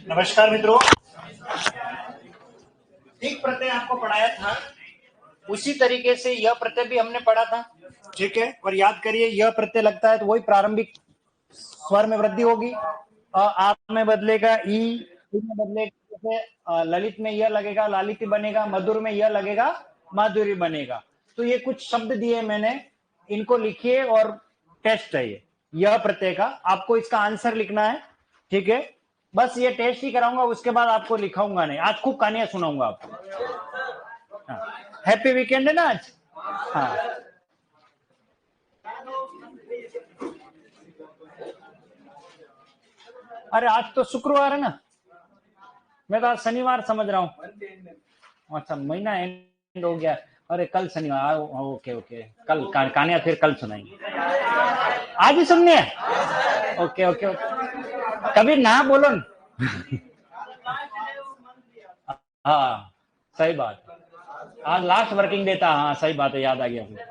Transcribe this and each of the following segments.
नमस्कार मित्रों, ठीक प्रत्यय आपको पढ़ाया था, उसी तरीके से यह प्रत्यय भी हमने पढ़ा था। ठीक है, और याद करिए, यह प्रत्यय लगता है तो वही प्रारंभिक स्वर में वृद्धि होगी। आ में बदलेगा ई में बदलेगा, जैसे ललित में यह लगेगा लालिती बनेगा, मधुर में यह लगेगा माधुरी बनेगा। तो ये कुछ शब्द दिए मैंने, इनको लिखिए और टेस्ट चाहिए यह प्रत्यय का। आपको इसका आंसर लिखना है, ठीक है। बस ये टेस्ट ही कराऊंगा, उसके बाद आपको लिखाऊंगा नहीं। आज खूब कहानियां सुनाऊंगा आपको। हाँ, हैप्पी वीकेंड है ना आज। हाँ, अरे आज तो शुक्रवार है ना, मैं तो आज शनिवार समझ रहा हूँ। अच्छा, महीना एंड हो गया। अरे कल शनिवार, ओके ओके, कल कहानियां फिर कल सुनाएंगे। आज ही सुननी है? ओके ओके ओके, कभी ना बोलो न। हाँ सही बात, आज लास्ट वर्किंग डे था। हाँ सही बात है, याद आ गया मुझे।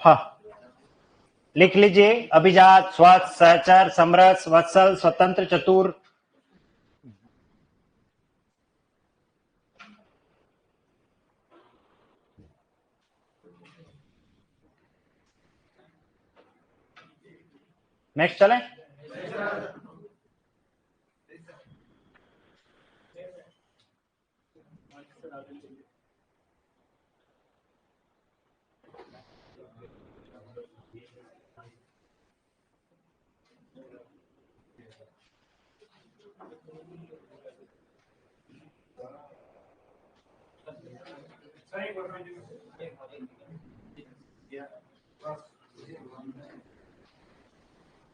हाँ, लिख लीजिए। अभिजात, स्वस्थ, सहचर, समरस, वत्सल, स्वतंत्र, चतुर। नेक्स्ट चलें।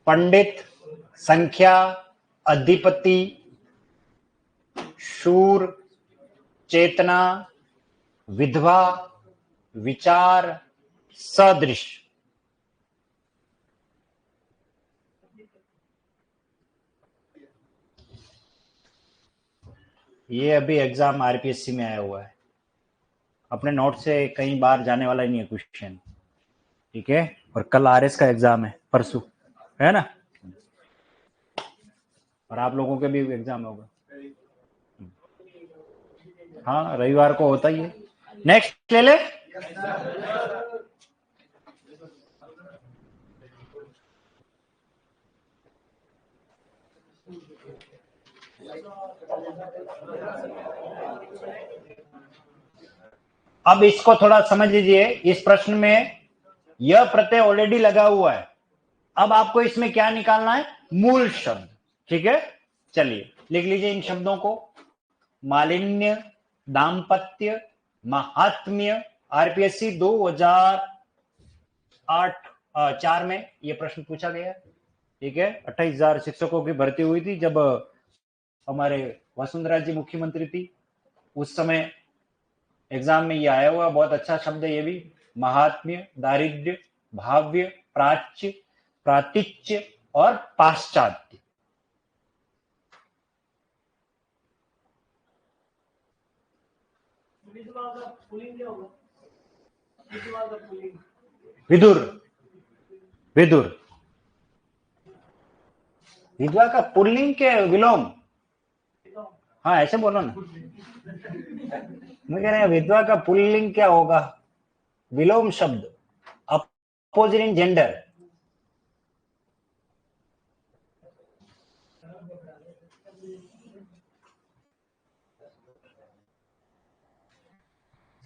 पंडित, संख्या, अधिपति, शूर, चेतना, विधवा, विचार, सदृश। ये अभी एग्जाम आरपीएससी में आया हुआ है, अपने नोट से कहीं बाहर जाने वाला ही नहीं है क्वेश्चन। ठीक है, और कल आरएस का एग्जाम है, परसों है ना, और आप लोगों के भी एग्जाम होगा। हाँ, रविवार को होता ही है। नेक्स्ट ले ले। अब इसको थोड़ा समझ लीजिए। इस प्रश्न में यह प्रत्यय ऑलरेडी लगा हुआ है। अब आपको इसमें क्या निकालना है? मूल शब्द। ठीक है, चलिए लिख लीजिए इन शब्दों को। मालिन्य, दाम्पत्य, महात्म्य। आरपीएससी 2008-4 में यह प्रश्न पूछा गया। ठीक है, 28,000 शिक्षकों की भर्ती हुई थी जब हमारे वसुंधरा जी मुख्यमंत्री थी। उस समय एग्जाम में ये आया हुआ, बहुत अच्छा शब्द है ये भी। महात्म्य, दारिद्र्य, भाव्य, प्राच्य, प्रातिच्य और पाश्चात्य। विदुर, विदुर। विधवा का पुल्लिंग के विलोम? हाँ ऐसे बोलो ना। मैं कह रहे हैं विधवा का पुल्लिंग क्या होगा? विलोम शब्द, अपोजिट इन जेंडर।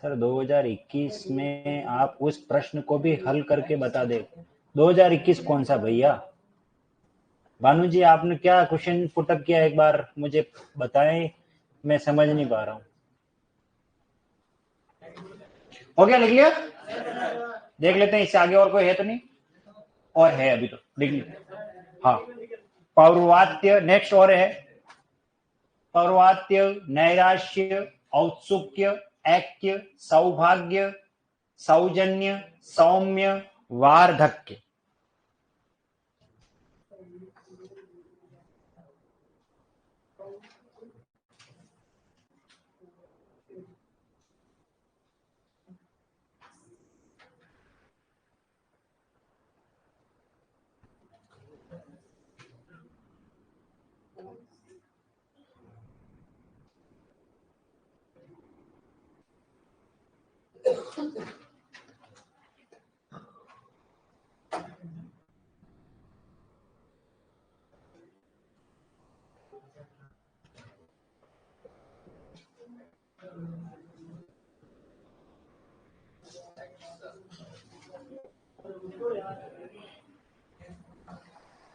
सर 2021 में आप उस प्रश्न को भी हल करके बता दे। 2021 कौन सा भैया? भानु जी आपने क्या क्वेश्चन पुटअप किया, एक बार मुझे बताएं, मैं समझ नहीं पा रहा हूँ। हो गया, लिख लिया? देख लेते हैं इससे आगे और कोई है तो नहीं। और है अभी तो, लिख लिया। हाँ, पौर्वात्य नेक्स्ट और है। पौर्वात्य, नैराश्य, औत्सुक्य, ऐक्य, सौभाग्य, सौजन्य, सौम्य, वार्धक्य।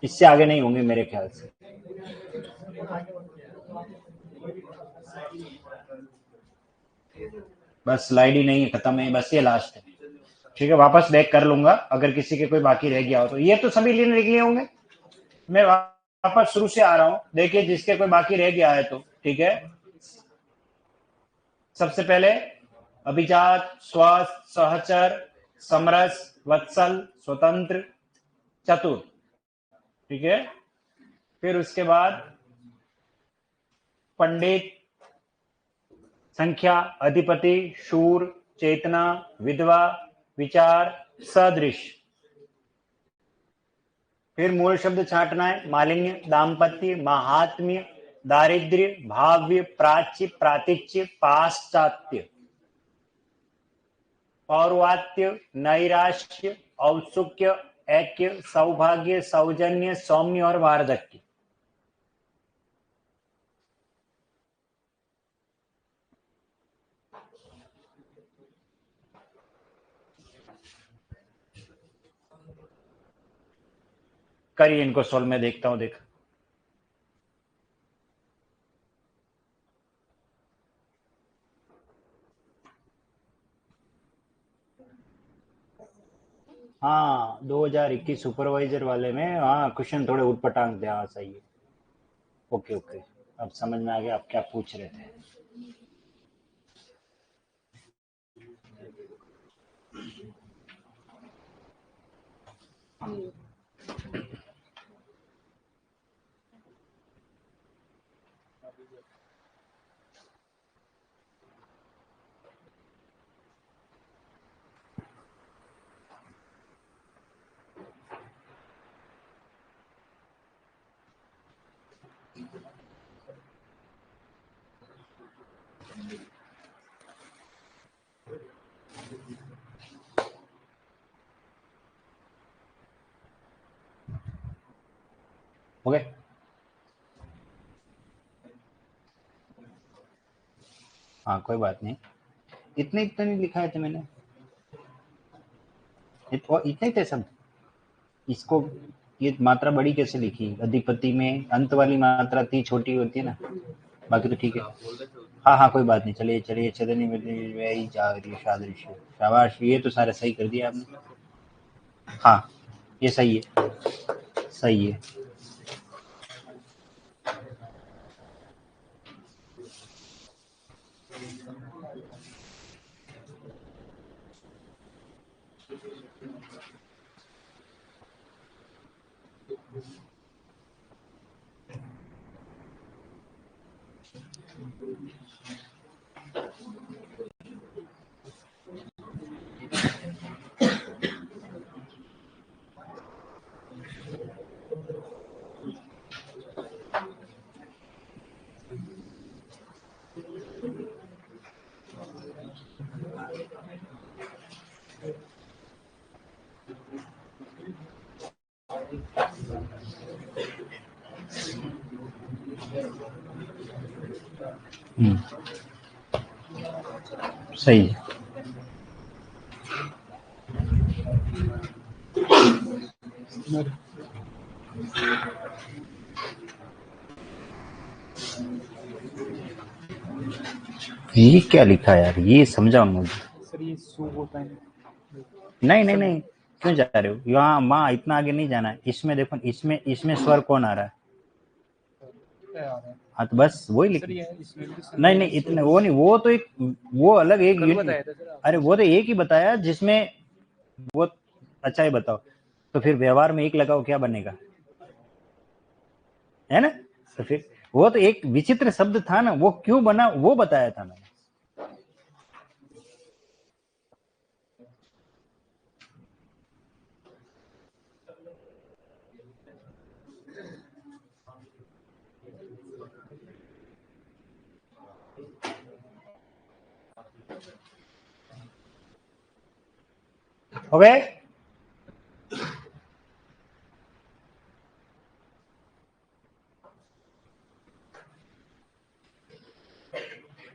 इससे आगे नहीं होंगे मेरे ख्याल से। बस स्लाइड ही नहीं है, खत्म है, बस ये लास्ट है। ठीक है, वापस बैक कर लूंगा अगर किसी के कोई बाकी रह गया हो तो। ये तो सभी लिख लिए होंगे। मैं वापस शुरू से आ रहा हूं, देखिए जिसके कोई बाकी रह गया है तो। ठीक है, सबसे पहले अभिजात, स्वस्थ, सहचर, समरस, वत्सल, स्वतंत्र, चतुर। ठीक है, फिर उसके बाद पंडित, संख्या, अधिपति, शूर, चेतना, विधवा, विचार, सदृश। फिर मूल शब्द छांटना है। मालिन्य, दाम्पत्य, महात्म्य, दारिद्र्य, भाव्य, प्राच्य, प्रातिच्य, पाश्चात्य, पौर्वात्य, नैराश्य, औत्सुक्य, ऐक्य, सौभाग्य, सौजन्य, सौम्य और वार्धक्य। करिए इनको सोल्व, में देखता हूं। देख, हाँ 2021 सुपरवाइजर वाले में, हाँ क्वेश्चन थोड़े उटपटांग थे। हाँ सही है। ओके ओके, अब समझ में आ गया आप क्या पूछ रहे थे। हो गए? हाँ कोई बात नहीं, इतने इतने नहीं लिखा है थे मैंने, इतने ही थे सब। इसको ये मात्रा बड़ी कैसे लिखी? अधिपति में अंत वाली मात्रा थी, छोटी होती है ना। बाकी तो ठीक है। हाँ हाँ कोई बात नहीं, चलिए चलिए। चलनी में जागरी सादृश्य, शाबाश, ये तो सारा सही कर दिया आपने। हाँ ये सही है, सही है। सही है। ये क्या लिखा है यार, ये समझाओ मुझे। सर ये सु होता है। नहीं नहीं नहीं, क्यों जा रहे हो यहाँ? माँ इतना आगे नहीं जाना है। इसमें देखो, इसमें इसमें स्वर कौन आ रहा है? हाँ तो बस वही लिख। नहीं नहीं इतने वो नहीं, वो तो एक, वो अलग एक यूनिट। अरे वो तो एक ही बताया जिसमें वो। अच्छा ये बताओ, तो फिर व्यवहार में एक लगाओ, क्या बनेगा? है ना? तो फिर वो तो एक विचित्र शब्द था ना, वो क्यों बना वो बताया था मैंने। હવે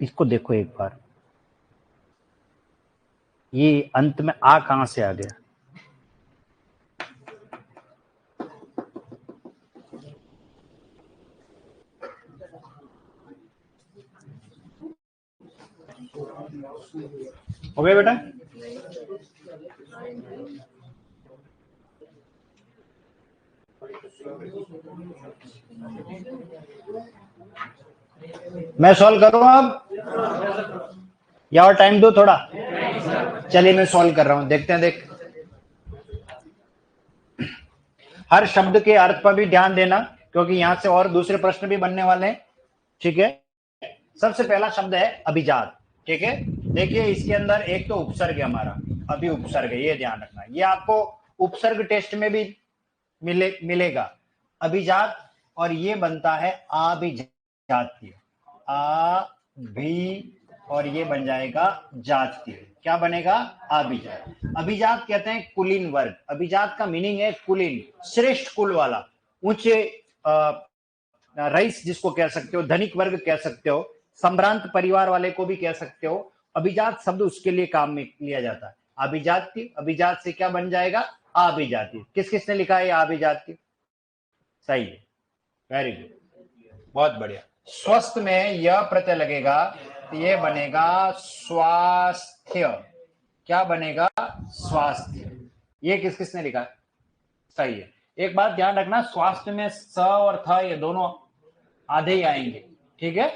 इसको देखो एक बार, ये अंत में आ कहां से आ गया? हो गया बेटा? मैं सॉल्व करूं अब या और टाइम दो थोड़ा? चलिए मैं सॉल्व कर रहा हूं, देखते हैं। देख, हर शब्द के अर्थ पर भी ध्यान देना, क्योंकि यहां से और दूसरे प्रश्न भी बनने वाले हैं। ठीक है, सबसे पहला शब्द है अभिजात। ठीक है, देखिए इसके अंदर एक तो उपसर्ग है हमारा, अभी उपसर्ग है, ये ध्यान रखना। ये आपको उपसर्ग टेस्ट में भी मिलेगा अभिजात, और ये बनता है अभिजातीय। अभी और ये बन जाएगा जातीय। क्या बनेगा? अभिजात। अभिजात कहते हैं कुलीन वर्ग। अभिजात का मीनिंग है कुलीन, श्रेष्ठ कुल वाला, ऊंचे रईस जिसको कह सकते हो, धनिक वर्ग कह सकते हो, संभ्रांत परिवार वाले को भी कह सकते हो। अभिजात शब्द उसके लिए काम में लिया जाता है। अभिजातीय, अभिजात से क्या बन जाएगा? अभिजातीय। किस किसने लिखा है अभिजातीय? सही है, वेरी गुड, बहुत बढ़िया। स्वस्थ में यह प्रत्यय लगेगा तो ये बनेगा स्वास्थ्य। क्या बनेगा? स्वास्थ्य। ये किस किसने लिखा है? सही है। एक बात ध्यान रखना, स्वास्थ्य में स और थ ये दोनों आधे ही आएंगे। ठीक है,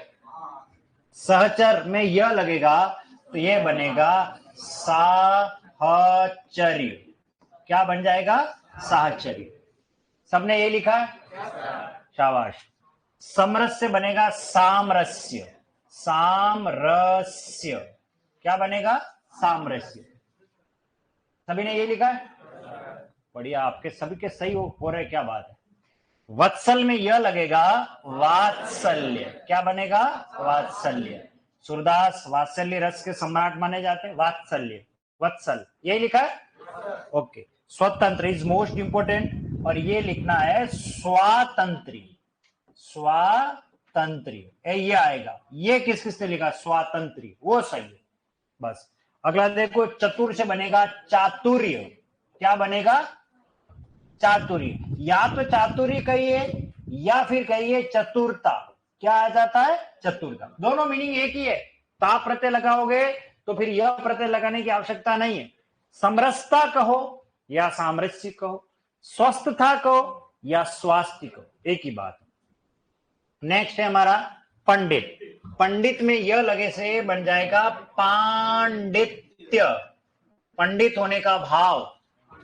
सहचर में यह लगेगा तो ये बनेगा साहचर्य। क्या बन जाएगा? साहचर्य। सबने ये लिखा है? शाबाश। समरस्य बनेगा सामरस्य। सामरस्य। क्या बनेगा? सामरस्य। सभी ने ये लिखा है? बढ़िया, आपके सभी के सही हो रहे, क्या बात है। वत्सल में यह लगेगा वात्सल्य। क्या बनेगा? वात्सल्य। सूरदास वात्सल्य रस के सम्राट माने जाते हैं। वात्सल्य, वत्सल, यही लिखा है? ओके। स्वतंत्र इज मोस्ट इंपोर्टेंट, और ये लिखना है स्वातंत्री। स्वातंत्री ये आएगा। ये किस किसने लिखा? स्वातंत्री, वो सही है। बस अगला देखो, चतुर से बनेगा चातुर्य। क्या बनेगा? चातुर्य। या तो चातुर्य कहिए या फिर कहिए चतुरता। क्या आ जाता है? चतुरता। दोनों मीनिंग एक ही है। ता प्रत्यय लगाओगे तो फिर यह प्रत्यय लगाने की आवश्यकता नहीं है। समरसता कहो या सामरस्य कहो, स्वस्थ था कहो या स्वास्थ्य कहो, एक ही बात है। नेक्स्ट है हमारा पंडित। पंडित में यह लगे से बन जाएगा पांडित्य। पंडित होने का भाव।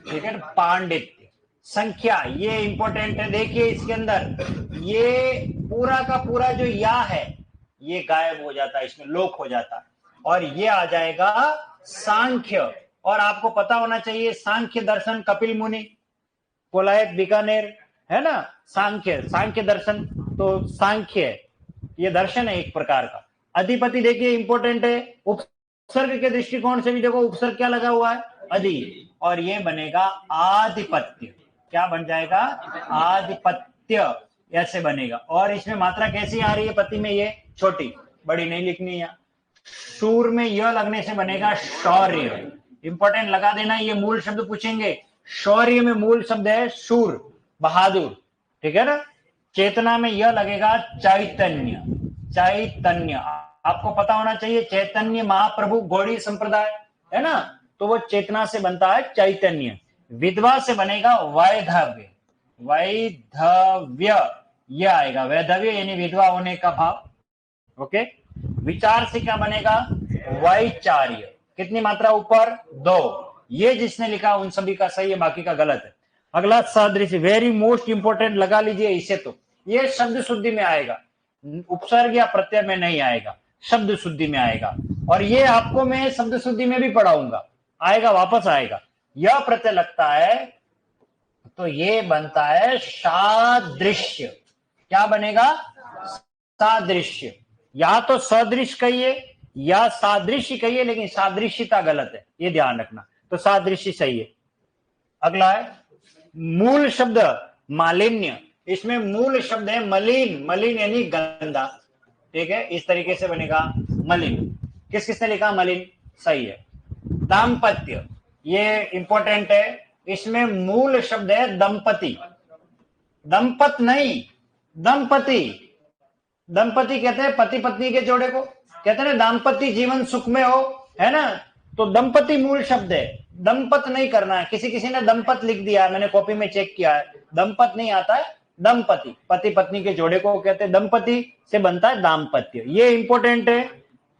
ठीक है, पांडित्य। संख्या, ये इंपॉर्टेंट है। देखिए इसके अंदर ये पूरा का पूरा जो या है ये गायब हो जाता है, इसमें लोप हो जाता है, और ये आ जाएगा सांख्य। और आपको पता होना चाहिए सांख्य दर्शन कपिल मुनि, कोलायत बीकानेर, है ना। सांख्य, सांख्य दर्शन, तो सांख्य ये दर्शन है एक प्रकार का। अधिपति देखिए इंपॉर्टेंट है। उपसर्ग के दृष्टिकोण से भी देखो, उपसर्ग क्या लगा हुआ है? अधि, और ये बनेगा आधिपत्य। क्या बन जाएगा? आधिपत्य, ऐसे बनेगा। और इसमें मात्रा कैसी आ रही है पति में? ये छोटी, बड़ी नहीं लिखनी है। शूर में यह लगने से बनेगा शौर्य। इंपॉर्टेंट लगा देना, ये मूल शब्द पूछेंगे। शौर्य में मूल शब्द है शूर, बहादुर। ठीक है ना। चेतना में यह लगेगा चैतन्य। चैतन्य, आपको पता होना चाहिए चैतन्य महाप्रभु गौड़ी संप्रदाय है ना, तो वो चेतना से बनता है चैतन्य। विधवा से बनेगा वैधव्य। वैधव्य यह आएगा, वैधव्य यानी विधवा होने का भाव। ओके। विचार से क्या बनेगा? वैचार्य। कितनी मात्रा ऊपर? 2। ये जिसने लिखा उन सभी का सही है, बाकी का गलत है। अगला सदृश्य, वेरी मोस्ट इंपोर्टेंट, लगा लीजिए इसे। तो ये शब्द शुद्धि में आएगा, उपसर्ग या प्रत्यय में नहीं आएगा, शब्द शुद्धि में आएगा। और ये आपको मैं शब्द शुद्धि में भी पढ़ाऊंगा, आएगा, वापस आएगा। यह प्रत्यय लगता है तो ये बनता है सादृश्य। क्या बनेगा? सादृश्य। या तो सदृश कहिए या सादृश्य कहिए, लेकिन सादृश्यता गलत है, ये ध्यान रखना। तो सादृश्य सही है। अगला है मूल शब्द मालिन्य, इसमें मूल शब्द है मलिन, मलिन यानी गंदा, ठीक है, इस तरीके से बनेगा मलिन। किस किसने लिखा मलिन, सही है। दाम्पत्य, ये इंपॉर्टेंट है, इसमें मूल शब्द है दंपति, दंपत नहीं दंपति, दंपति कहते हैं पति पत्नी के जोड़े को, कहते हैं ना दाम्पत्य जीवन सुख में हो, है ना, तो दंपति मूल शब्द है, दंपत नहीं करना है। किसी किसी ने दंपत लिख दिया है, मैंने कॉपी में चेक किया है, दंपत नहीं आता है, दंपति पति पत्नी के जोड़े को कहते हैं, दंपति से बनता है दाम्पत्य, ये इंपॉर्टेंट है,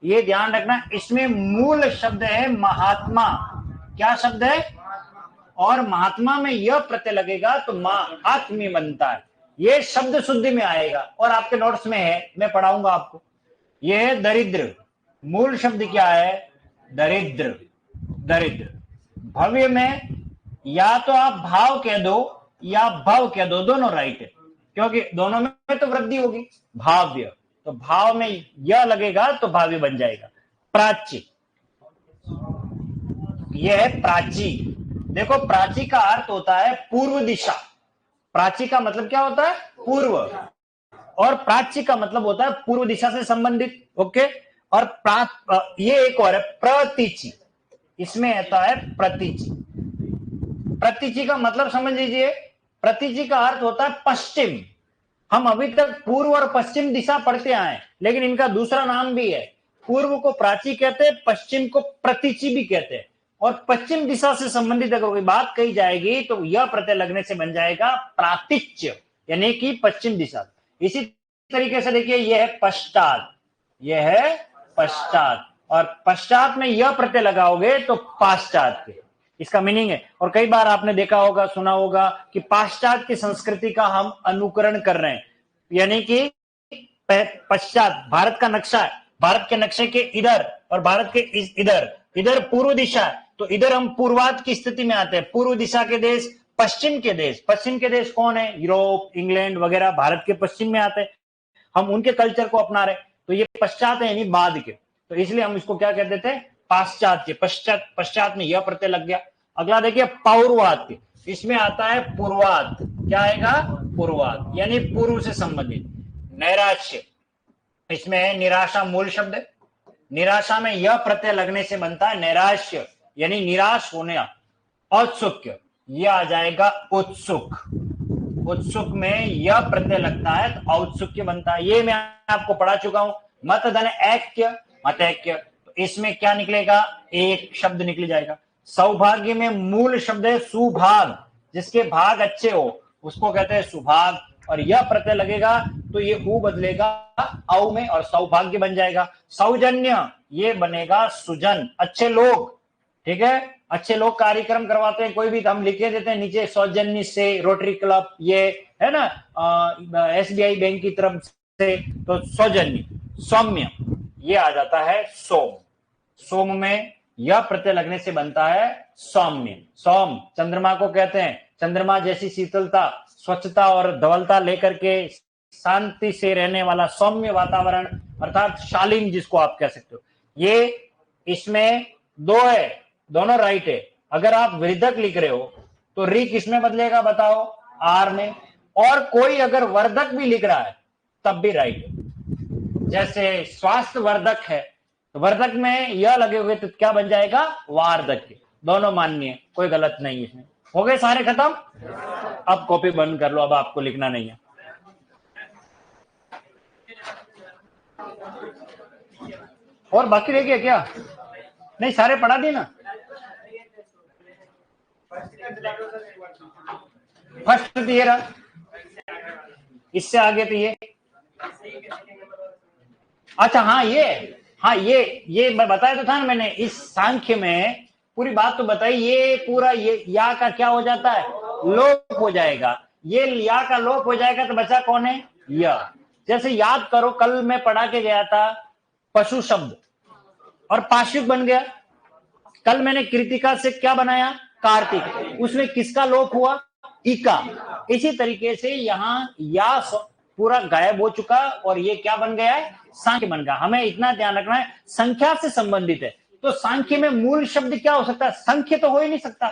ये ध्यान रखना। इसमें मूल शब्द है महात्मा, क्या शब्द है, और महात्मा में यह प्रत्यय लगेगा तो महात्म्य बनता है, ये शब्द शुद्धि में आएगा और आपके नोट्स में है, मैं पढ़ाऊंगा आपको। यह है दरिद्र, मूल शब्द क्या है, दरिद्र, दरिद्र। भव्य में या तो आप भाव कह दो या भव कह दो, दोनों राइट है, क्योंकि दोनों में तो वृद्धि होगी, भाव्य, तो भाव में यह लगेगा तो भाव्य बन जाएगा। प्राची, यह है प्राची, देखो प्राची का अर्थ होता है पूर्व दिशा, प्राची का मतलब क्या होता है, पूर्व, और प्राची का मतलब होता है पूर्व दिशा से संबंधित, ओके। और ये एक और है प्रतीचि, इसमें आता है प्रतीचि, प्रतीचि का मतलब समझ लीजिए, प्रतीचि का अर्थ होता है पश्चिम। हम अभी तक पूर्व और पश्चिम दिशा पढ़ते आए, लेकिन इनका दूसरा नाम भी है, पूर्व को प्राची कहते हैं, पश्चिम को प्रतीचि भी कहते हैं। और पश्चिम दिशा से संबंधित अगर कोई बात कही जाएगी तो यह प्रत्यय लगने से बन जाएगा प्रातिच्य, यानी कि पश्चिम दिशा। इसी तरीके से देखिए, यह है पश्चात, यह है पश्चात, और पश्चात में यह प्रत्यय लगाओगे तो पाश्चात के, इसका मीनिंग है। और कई बार आपने देखा होगा, सुना होगा कि पाश्चात्य की संस्कृति का हम अनुकरण कर रहे हैं, यानी कि पश्चात भारत का नक्शा है, भारत के नक्शे के इधर और भारत के इधर, इधर पूर्व दिशा है, तो इधर हम पूर्वात की स्थिति में आते हैं, पूर्व दिशा के देश, पश्चिम के देश, पश्चिम के देश कौन है, यूरोप, इंग्लैंड वगैरह भारत के पश्चिम में आते हैं, हम उनके कल्चर को अपना रहे, तो ये पश्चात है यानी बाद के, तो इसलिए हम इसको क्या कहते थे, पाश्चात्य, पश्चात, पश्चात में यह प्रत्यय लग गया। अगला देखिए पौर्वात्य, इसमें आता है पूर्वात, क्या आएगा, पूर्वात यानी पूर्व से संबंधित। नैराश्य, इसमें है निराशा, मूल शब्द है, निराशा में यह प्रत्यय लगने से बनता है नैराश्य, यानी निराश होने। औत्सुक्य, यह आ जाएगा उत्सुक, उत्सुक में यह प्रत्यय लगता है तो औत्सुक्य बनता है, ये मैं आपको पढ़ा चुका हूं। मत धन ऐक्य, मतैक्य, तो इसमें क्या निकलेगा, एक शब्द निकल जाएगा। सौभाग्य में मूल शब्द है सुभाग, जिसके भाग अच्छे हो उसको कहते हैं सुभाग, और यह प्रत्यय लगेगा तो ये ऊ बदलेगा औ में और सौभाग्य बन जाएगा। सौजन्य, ये बनेगा सुजन, अच्छे लोग, ठीक है, अच्छे लोग कार्यक्रम करवाते हैं, कोई भी हम लिखे देते हैं नीचे सौजन्य से, रोटरी क्लब, ये है ना, SBI बैंक की तरफ से, तो सौजन्य। सौम्य, ये आ जाता है सोम, सोम में यह प्रत्यय लगने से बनता है सौम्य। सौम चंद्रमा को कहते हैं, चंद्रमा जैसी शीतलता, स्वच्छता और धवलता लेकर के शांति से रहने वाला सौम्य वातावरण, अर्थात शालीन जिसको आप कह सकते हो। ये इसमें दो है, दोनों राइट है। अगर आप वृद्धक लिख रहे हो तो री किसमें बदलेगा बताओ, आर में, और कोई अगर वर्धक भी लिख रहा है तब भी राइट है। जैसे स्वास्थ्य वर्धक है तो वर्धक में यह लगे हुए तो क्या बन जाएगा, वार्धक, दोनों मान्य है, कोई गलत नहीं इसमें। हो गए सारे खत्म, अब कॉपी बंद कर लो, अब आपको लिखना नहीं है। और बाकी रह गया क्या, नहीं सारे पढ़ा दिए ना, फर्स्ट तो ये रहा, इससे आगे तो ये, अच्छा हाँ ये मैं बताया तो था ना मैंने, इस सांख्य में पूरी बात तो बताई, ये पूरा ये या का क्या हो जाता है, लोप हो जाएगा, ये या का लोप हो जाएगा तो बचा कौन है, या। जैसे याद करो, कल मैं पढ़ा के गया था पशु शब्द और पाशुक बन गया, कल मैंने कृतिका से क्या बनाया, कार्तिक, उसमें किसका लोप हुआ, इका। इसी तरीके से यहाँ या पूरा गायब हो चुका और ये क्या बन गया है, सांख्य बन गया। हमें इतना ध्यान रखना है, संख्या से संबंधित है, तो सांख्य में मूल शब्द क्या हो सकता है? संख्य तो हो ही नहीं सकता।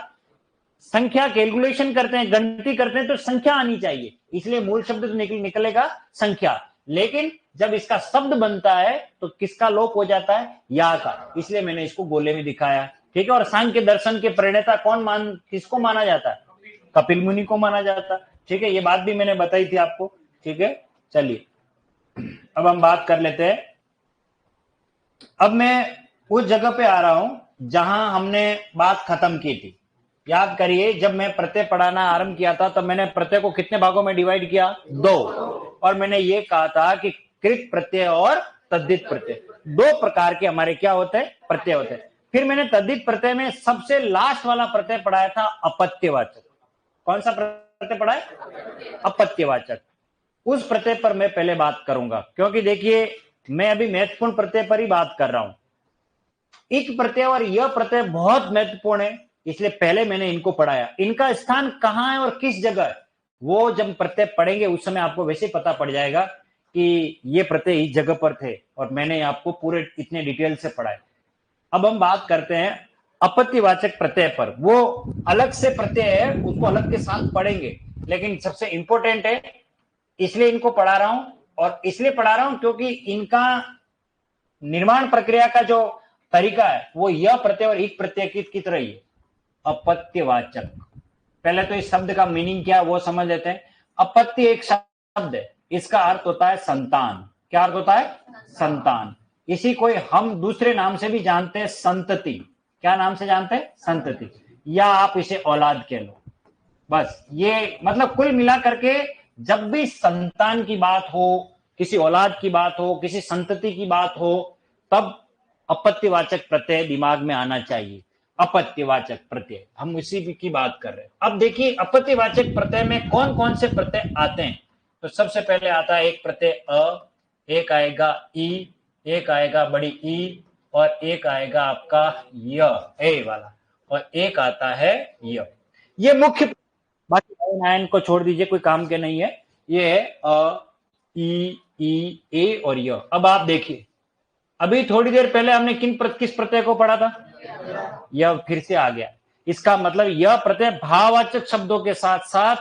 संख्या कैलकुलेशन करते हैं, गणती करते हैं तो संख्या आनी चाहिए, इसलिए मूल शब्द तो निकलेगा संख्या। लेकिन जब इसका शब्द बनता है तो किसका लोप हो जाता है? या का, इसलिए मैंने इसको गोले में दिखाया। ठीक है। और सांख्य दर्शन के प्रणेता किसको माना जाता है? कपिल मुनि को माना जाता है। ठीक है, ये बात भी मैंने बताई थी आपको। ठीक है, चलिए अब हम बात कर लेते हैं। अब मैं उस जगह पे आ रहा हूं जहां हमने बात खत्म की थी। याद करिए, जब मैं प्रत्यय पढ़ाना आरंभ किया था तब मैंने प्रत्यय को कितने भागों में डिवाइड किया? 2। और मैंने ये कहा था कि कृत प्रत्यय और तद्धित प्रत्यय, 2 प्रकार के हमारे क्या होते हैं? प्रत्यय होते हैं। फिर मैंने तद्धित प्रत्यय में सबसे लास्ट वाला प्रत्यय पढ़ाया था अपत्यवाचक। कौन सा प्रत्यय पढ़ा है? अपत्यवाचक। उस प्रत्यय पर मैं पहले बात करूंगा, क्योंकि देखिए मैं अभी महत्वपूर्ण प्रत्यय पर ही बात कर रहा हूं। इक प्रत्यय और यह प्रत्यय बहुत महत्वपूर्ण है, इसलिए पहले मैंने इनको पढ़ाया। इनका स्थान कहां है और किस जगह है, वो जब प्रत्यय पढ़ेंगे उस समय आपको वैसे पता पड़ जाएगा कि ये प्रत्यय इस जगह पर थे, और मैंने आपको पूरे इतने डिटेल से पढ़ाए। अब हम बात करते हैं अपत्यवाचक प्रत्यय पर। वो अलग से प्रत्यय है, उसको अलग के साथ पढ़ेंगे, लेकिन सबसे इंपॉर्टेंट है, इसलिए इनको पढ़ा रहा हूं। और इसलिए पढ़ा रहा हूं क्योंकि इनका निर्माण प्रक्रिया का जो तरीका है वो यह प्रत्यय और एक प्रत्यय की तरह ही है, अपत्यवाचक। पहले तो इस शब्द का मीनिंग क्या है वो समझ लेते हैं। अपत्य एक शब्द है, इसका अर्थ होता है संतान। क्या अर्थ होता है? संतान। इसी को हम दूसरे नाम से भी जानते हैं, संतति। क्या नाम से जानते हैं? संतति, या आप इसे औलाद कह लो। बस ये मतलब कुल मिला करके जब भी संतान की बात हो, किसी औलाद की बात हो, किसी संतति की बात हो, तब अपत्यवाचक प्रत्यय दिमाग में आना चाहिए। अपत्यवाचक प्रत्यय, हम उसी की बात कर रहे हैं। अब देखिए अपत्यवाचक प्रत्यय में कौन कौन से प्रत्यय आते हैं। तो सबसे पहले आता है एक प्रत्यय अ, एक आएगा ई, एक आएगा बड़ी ई, और एक आएगा आपका य, ए वाला, और एक आता है य। ये मुख्य, बाकी नाइन को छोड़ दीजिए, कोई काम के नहीं है। ये है अ, ई, ए और य। अब आप देखिए, अभी थोड़ी देर पहले हमने किस प्रत्यय को पढ़ा था? यह फिर से आ गया। इसका मतलब यह प्रत्यय भाववाचक शब्दों के साथ साथ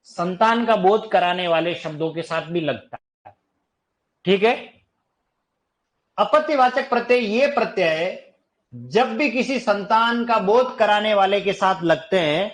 संतान का बोध कराने वाले शब्दों के साथ भी लगता है। ठीक है। अपत्यवाचक प्रत्यय ये प्रत्यय जब भी किसी संतान का बोध कराने वाले के साथ लगते हैं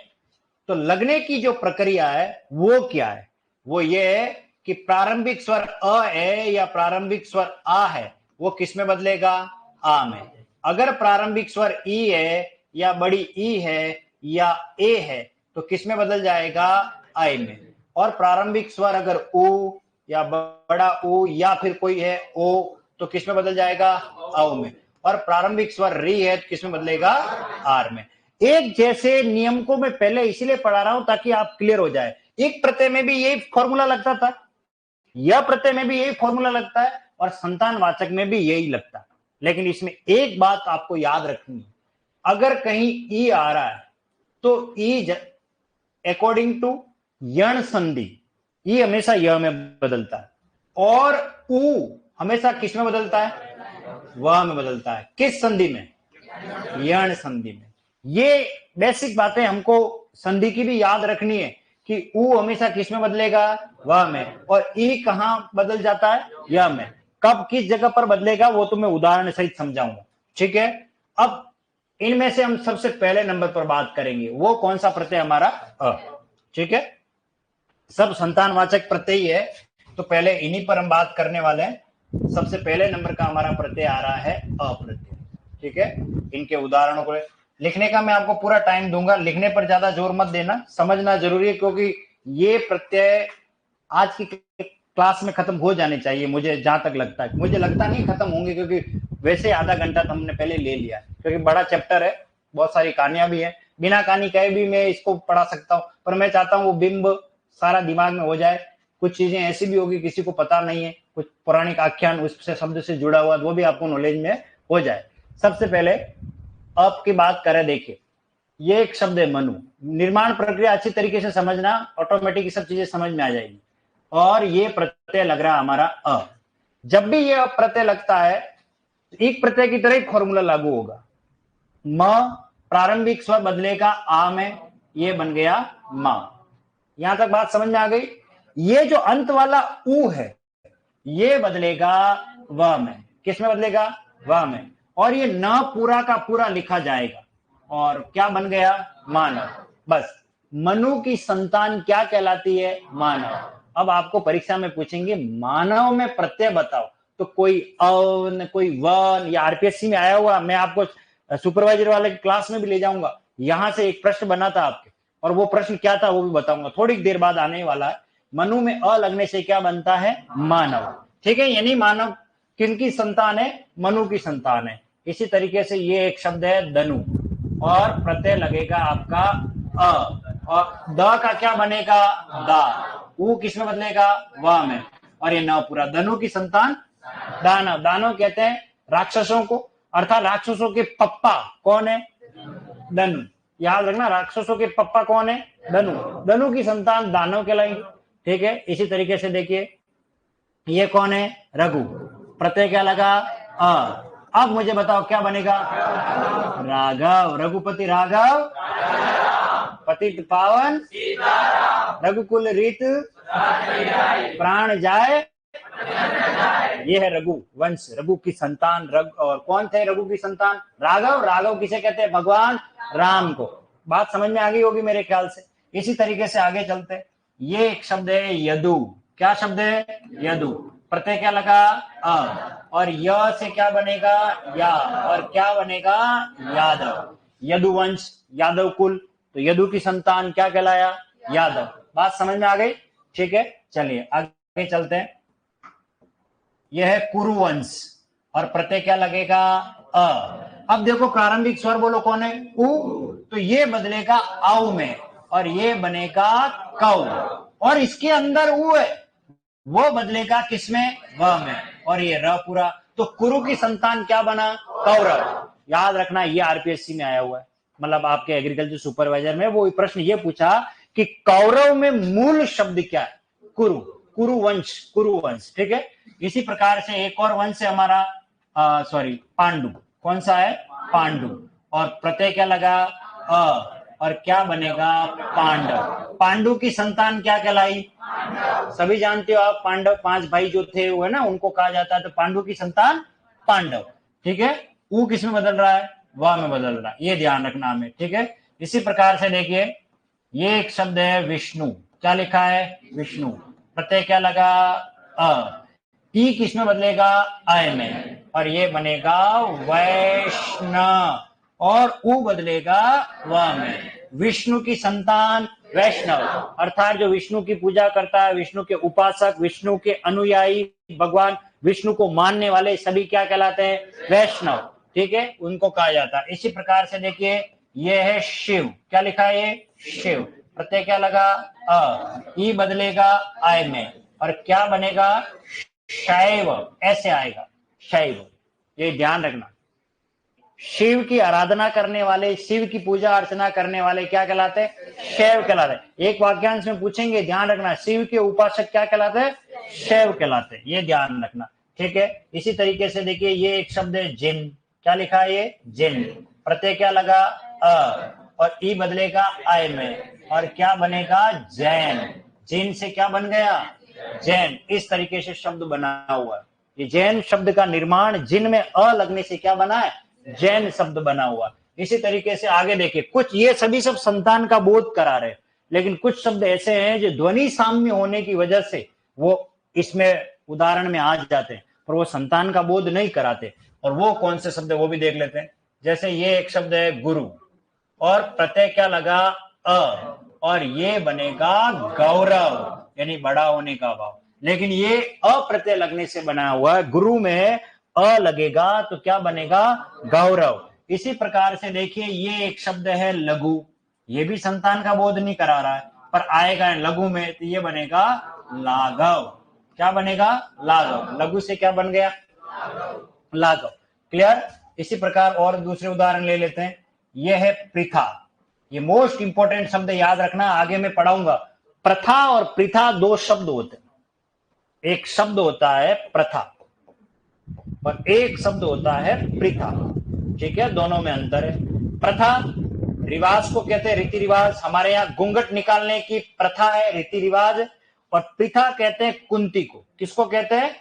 तो लगने की जो प्रक्रिया है वो क्या है? वो ये है कि प्रारंभिक स्वर अ है या प्रारंभिक स्वर आ है, वो किस में बदलेगा? आ में। अगर प्रारंभिक स्वर ई है या बड़ी ई है या ए है तो किस में बदल जाएगा? आई में। और प्रारंभिक स्वर अगर उ या बड़ा उ या फिर कोई है ओ तो किस में बदल जाएगा? औ में। और प्रारंभिक स्वर री है तो किस में बदलेगा? आर में। एक जैसे नियम को मैं पहले इसलिए पढ़ा रहा हूं ताकि आप क्लियर हो जाए। एक प्रत्यय में भी यही फॉर्मूला लगता था, यह प्रत्यय में भी यही फॉर्मूला लगता है, और संतानवाचक में भी यही लगता है। लेकिन इसमें एक बात आपको याद रखनी है, अगर कहीं ई आ रहा है तो ई अकॉर्डिंग टू यण संधि ई हमेशा यह में बदलता है, और उ हमेशा किस में बदलता है? वह में बदलता है। किस संधि में? यण संधि में। ये बेसिक बातें हमको संधि की भी याद रखनी है कि उ हमेशा किस में बदलेगा? वह में। और ई कहां बदल जाता है? यह में। कब किस जगह पर बदलेगा वो तो मैं उदाहरण सहित समझाऊंगा। ठीक है। अब इनमें से हम सबसे पहले नंबर पर बात करेंगे, वो कौन सा प्रत्यय? हमारा अ। ठीक है, सब संतानवाचक प्रत्यय है, तो पहले इन्हीं पर हम बात करने वाले हैं। सबसे पहले नंबर का हमारा प्रत्यय आ रहा है अप्रत्यय। ठीक है, इनके उदाहरणों को लिखने का मैं आपको पूरा टाइम दूंगा, लिखने पर ज्यादा जोर मत देना, समझना जरूरी है, क्योंकि ये प्रत्यय आज की क्लास में खत्म हो जाने चाहिए। मुझे जहां तक लगता है, मुझे लगता नहीं खत्म होंगे, क्योंकि वैसे आधा घंटा तो हमने पहले ले लिया, क्योंकि बड़ा चैप्टर है, बहुत सारी कहानियां भी है। बिना कहानी कहे भी मैं इसको पढ़ा सकता हूँ, पर मैं चाहता हूँ वो बिंब सारा दिमाग में हो जाए। कुछ चीजें ऐसी भी होगी किसी को पता नहीं है, कुछ पौराणिक आख्यान उससे शब्द से जुड़ा हुआ, वो भी आपको नॉलेज में हो जाए। सबसे पहले आपकी बात करें, देखिए ये एक शब्द है मनु। निर्माण प्रक्रिया अच्छी तरीके से समझना, ऑटोमेटिक सब चीजें समझ में आ जाएगी। और ये प्रत्यय लग रहा है हमारा अ। जब भी ये प्रत्यय लगता है एक प्रत्यय की तरह एक फॉर्मूला लागू होगा। म प्रारंभिक स्वर बदलेगा आ में, ये बन गया मा। यहां तक बात समझ में आ गई। ये जो अंत वाला ऊ है ये बदलेगा व में। किस में बदलेगा? व में। और ये न पूरा का पूरा लिखा जाएगा और क्या बन गया? मानव। बस मनु की संतान क्या कहलाती है? मानव। अब आपको परीक्षा में पूछेंगे मानव में प्रत्यय बताओ, तो कोई अवन, कोई वन, या आरपीएससी में आया हुआ, मैं आपको सुपरवाइजर वाले क्लास में भी ले जाऊंगा। यहां से एक प्रश्न बना था आपके, और वो प्रश्न क्या था वो भी बताऊंगा, थोड़ी देर बाद आने वाला है। मनु में अ लगने से क्या बनता है? मानव। ठीक है, यानी मानव किनकी संतान है? मनु की संतान है। इसी तरीके से ये एक शब्द है दनु, और प्रत्यय लगेगा आपका अ, और द का क्या बनेगा? दा। ऊ किस में बदलेगा? वा में। और ये न पूरा, दनु की संतान दानव। दानव कहते हैं राक्षसों को, अर्थात राक्षसों के पप्पा कौन है? धनु। याद रखना, राक्षसों के पप्पा कौन है? धनु। धनु की संतान दानव कहलाएंगे। ठीक है, इसी तरीके से देखिए ये कौन है? रघु। प्रत्यय क्या लगा? अ। अब मुझे बताओ क्या बनेगा? राघव। रघुपति राघव, पतित पावन रघुकुल रीत, प्राण जाए। ये है रघु वंश, रघु की संतान। और कौन थे रघु की संतान? राघव। राघव किसे कहते हैं? भगवान राम को। बात समझ में आ गई होगी मेरे ख्याल से। इसी तरीके से आगे चलते हैं। ये एक शब्द है यदु। क्या शब्द है? यदु। प्रत्यय क्या लगा? अ। और य से क्या बनेगा? या। और क्या बनेगा? यादव। यदु वंश, यादव कुल, तो यदु की संतान क्या कहलाया? यादव। बात समझ में आ गई? ठीक है, चलिए आगे चलते हैं। यह है कुरुवंश, और प्रत्यय क्या लगेगा? अ। अब देखो प्रारंभिक स्वर बोलो कौन है? उ। तो ये बदलेगा औ में, और ये बनेगा कौ। और इसके अंदर उ है, वो बदलेगा किसमें? व में। और ये र पूरा। तो कुरु की संतान क्या बना? कौरव। याद रखना, ये आरपीएससी में आया हुआ है, मतलब आपके एग्रीकल्चर सुपरवाइजर में वो प्रश्न ये पूछा कि कौरव में मूल शब्द क्या है? कुरु। कुरुवंश, कुरुवंश। ठीक है, इसी प्रकार से एक और वंश है हमारा, सॉरी, पांडु। कौन सा है? पांडु। और प्रत्यय क्या लगा? अ। और क्या बनेगा? पांडव। पांडु की संतान क्या कहलाई? सभी जानते हो आप, पांडव 5 भाई जो थे वो है ना, उनको कहा जाता है। तो पांडु की संतान पांडव। ठीक है, ऊ किस में बदल रहा है? वा में बदल रहा है, ये ध्यान रखना हमें। ठीक है, इसी प्रकार से देखिए ये एक शब्द है विष्णु। क्या लिखा है? विष्णु। प्रत्यय क्या लगा? अ। ई किस में बदलेगा? आय में, और ये बनेगा वैष्णव। और उ बदलेगा व में। विष्णु की संतान वैष्णव, अर्थात जो विष्णु की पूजा करता है, विष्णु के उपासक, विष्णु के अनुयायी, भगवान विष्णु को मानने वाले सभी क्या कहलाते हैं? वैष्णव। ठीक है, उनको कहा जाता है। इसी प्रकार से देखिए ये है शिव। क्या लिखा है? ये शिव। प्रत्यय क्या लगा? अ। ई बदलेगा आय में, और क्या बनेगा? शैव। ऐसे आएगा, शैव। ये ध्यान रखना, शिव की आराधना करने वाले, शिव की पूजा अर्चना करने वाले क्या कहलाते हैं? शैव कहलाते हैं। एक वाक्यांश में पूछेंगे, ध्यान रखना, शिव के उपासक क्या कहलाते हैं? शैव कहलाते हैं, ये ध्यान रखना। ठीक है, इसी तरीके से देखिए ये एक शब्द है जिन। क्या लिखा है? ये जिन। प्रत्यय क्या लगा? अ। और ई बदलेगा आय में, और क्या बनेगा? जैन। जिन से क्या बन गया? जैन। इस तरीके से शब्द बना हुआ है। ये जैन शब्द का निर्माण जिन में अ लगने से क्या बना है? जैन शब्द बना हुआ। इसी तरीके से आगे देखिए, कुछ ये सभी सब संतान का बोध करा रहे, लेकिन कुछ शब्द ऐसे हैं जो ध्वनि साम्य होने की वजह से वो इसमें उदाहरण में आ जाते हैं, पर वो संतान का बोध नहीं कराते। और वो कौन से शब्द है वो भी देख लेते हैं। जैसे ये एक शब्द है गुरु, और प्रत्यय क्या लगा? अ। और ये बनेगा गौरव, यानी बड़ा होने का भाव। लेकिन ये अप्रत्यय लगने से बना हुआ है। गुरु में अ लगेगा तो क्या बनेगा? गौरव। इसी प्रकार से देखिए ये एक शब्द है लघु। ये भी संतान का बोध नहीं करा रहा है, पर आएगा लघु में, तो ये बनेगा लाघव। क्या बनेगा? लाघव। लघु से क्या बन गया? लाघव। क्लियर? इसी प्रकार और दूसरे उदाहरण ले लेते हैं। यह है प्रथा। ये मोस्ट इंपोर्टेंट शब्द याद रखना, आगे मैं पढ़ाऊंगा। प्रथा और प्रथा दो शब्द होते हैं। एक शब्द होता है प्रथा, और एक शब्द होता है प्रथा। ठीक है, दोनों में अंतर है। प्रथा रिवाज को कहते हैं, रीति रिवाज। हमारे यहाँ घूंघट निकालने की प्रथा है, रीति रिवाज। और प्रथा कहते हैं कुंती को। किसको कहते हैं?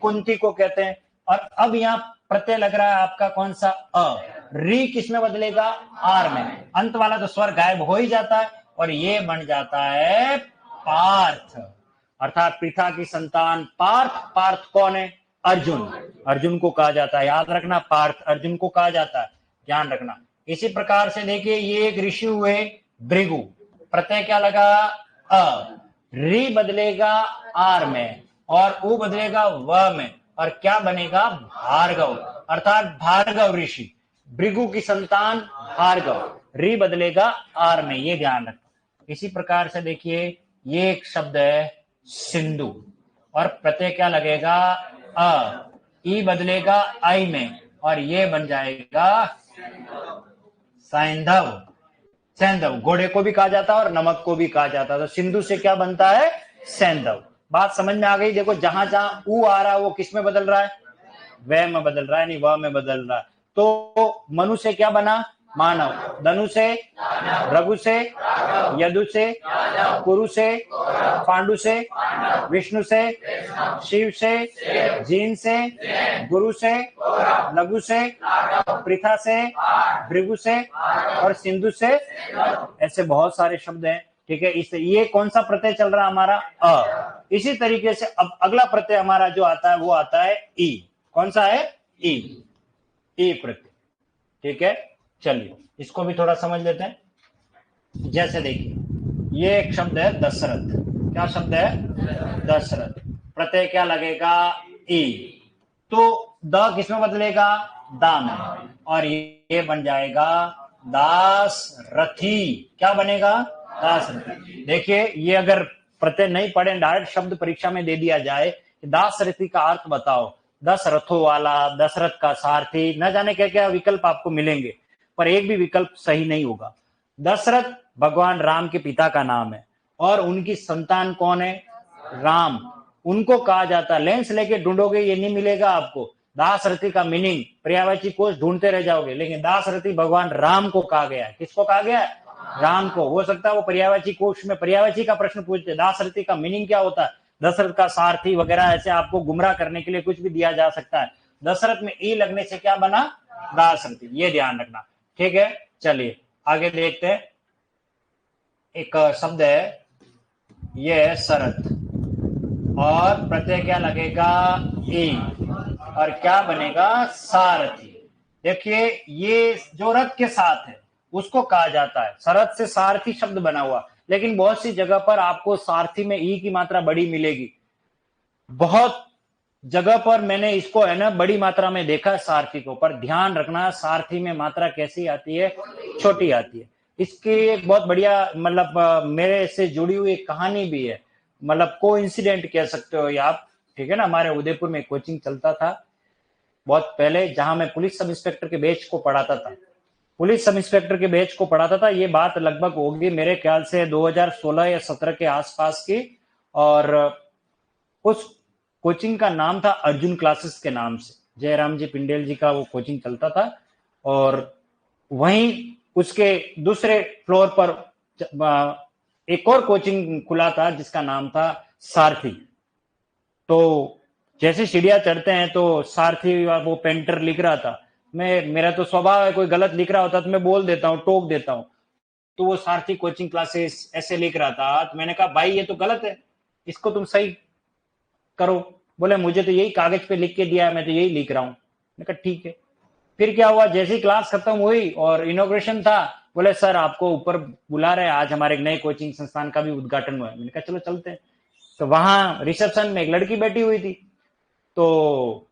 कुंती को कहते हैं। और अब यहाँ प्रत्यय लग रहा है आपका कौन सा? अ। री किस में बदलेगा? आर में। अंत वाला तो स्वर गायब हो ही जाता है और ये बन जाता है पार्थ। अर्थात प्रथा की संतान पार्थ। पार्थ कौन है? अर्जुन। अर्जुन को कहा जाता है, याद रखना, पार्थ अर्जुन को कहा जाता है, ध्यान रखना। इसी प्रकार से देखिए, ये एक ऋषि हुए भृगु। प्रत्यय क्या लगा? अ। री बदलेगा आर में और उ बदलेगा व में और क्या बनेगा? भार्गव। अर्थात भार्गव ऋषि, भृगु की संतान भार्गव। री बदलेगा आर में, ये ध्यान रखना। इसी प्रकार से देखिए, ये एक शब्द है सिंधु और प्रत्यय क्या लगेगा? अ। ई बदलेगा आई में और ये बन जाएगा सैंधव। सैंधव घोड़े को भी कहा जाता है और नमक को भी कहा जाता है। तो सिंधु से क्या बनता है? सैंधव। बात समझ में आ गई? देखो, जहां जहां ऊ आ रहा है वो किस में बदल रहा है? व में बदल रहा है, नहीं व में बदल रहा है। तो मनु से क्या बना? मानव। धनु से, रघु से, यदु से, कुरु से, पांडु से, विष्णु से, शिव से, जीन से, गुरु से, लघु से, पृथा से, भृगु से और सिंधु से। ऐसे बहुत सारे शब्द हैं। ठीक है, इससे ये कौन सा प्रत्यय चल रहा है हमारा? अ। इसी तरीके से अब अगला प्रत्यय हमारा जो आता है वो आता है ई। कौन सा है? ई। ई प्रत्यय। ठीक है, चलिए इसको भी थोड़ा समझ लेते हैं। जैसे देखिए, ये एक शब्द है दशरथ। क्या शब्द है? दशरथ। प्रत्यय क्या लगेगा? ई। तो द किस में बदलेगा? दा में और ये बन जाएगा दासरथी। क्या बनेगा? दासरथी। देखिए, ये अगर प्रत्यय नहीं पढ़े, डायरेक्ट शब्द परीक्षा में दे दिया जाए कि दासरथी का अर्थ बताओ, 10 रथों वाला, दशरथ का सारथी, न जाने क्या क्या विकल्प आपको मिलेंगे, पर एक भी विकल्प सही नहीं होगा। दशरथ भगवान राम के पिता का नाम है और उनकी संतान कौन है? राम। उनको कहा जाता है, लेंस लेके ढूंढोगे ये नहीं मिलेगा आपको। दासरथी का मीनिंग पर्यायवाची कोश ढूंढते रह जाओगे, लेकिन दासरथी भगवान राम को कहा गया है। किसको कहा गया है? राम को। हो सकता है वो पर्यायवाची कोश में पर्यायवाची का प्रश्न पूछते, दासरथी का मीनिंग क्या होता है, दशरथ का सारथी वगैरह, ऐसे आपको गुमराह करने के लिए कुछ भी दिया जा सकता है। दशरथ में ई लगने से क्या बना? दासरथी। ये ध्यान रखना। ठीक है, चलिए आगे देखते हैं। एक शब्द है, ये है शरत और प्रत्यय क्या लगेगा? ई और क्या बनेगा? सारथी। देखिए, ये जो रथ के साथ है उसको कहा जाता है, शरत से सारथी शब्द बना हुआ। लेकिन बहुत सी जगह पर आपको सारथी में ई की मात्रा बड़ी मिलेगी। बहुत जगह पर मैंने इसको है ना बड़ी मात्रा में देखा है सारथी को, पर ध्यान रखना सारथी में मात्रा कैसी आती है? छोटी आती है। इसकी एक बहुत बढ़िया मतलब मेरे से जुड़ी हुई एक कहानी भी है, मतलब को इंसिडेंट कह सकते हो ये आप। ठीक है ना, हमारे उदयपुर में कोचिंग चलता था बहुत पहले, जहां मैं पुलिस सब इंस्पेक्टर के बैच को पढ़ाता था। पुलिस सब इंस्पेक्टर के बैच को पढ़ाता था। ये बात लगभग होगी मेरे ख्याल से 2016 या 17 के आसपास की। और उस कोचिंग का नाम था अर्जुन क्लासेस के नाम से। जयराम जी पिंडेल जी का वो कोचिंग चलता था और वहीं उसके दूसरे फ्लोर पर एक और कोचिंग खुला था जिसका नाम था सारथी। तो जैसे सीढ़ियां चढ़ते हैं तो सारथी वो पेंटर लिख रहा था, मेरा तो स्वभाव है कोई गलत लिख रहा होता तो मैं बोल देता हूँ, टोक देता हूँ। तो वो सारथी कोचिंग क्लासेस ऐसे लिख रहा था, तो मैंने कहा भाई ये तो गलत है, इसको तुम सही करो। बोले मुझे तो यही कागज पे लिख के दिया है, मैं तो यही लिख रहा हूँ। मैंने कहा ठीक है। फिर क्या हुआ, जैसे ही क्लास खत्म हुई और इनॉग्रेशन था, बोले सर आपको ऊपर बुला रहे हैं, आज हमारे एक नए कोचिंग संस्थान का भी उद्घाटन हुआ है। मैंने कहा चलो चलते हैं। तो वहां रिसेप्शन में एक लड़की बैठी हुई थी, तो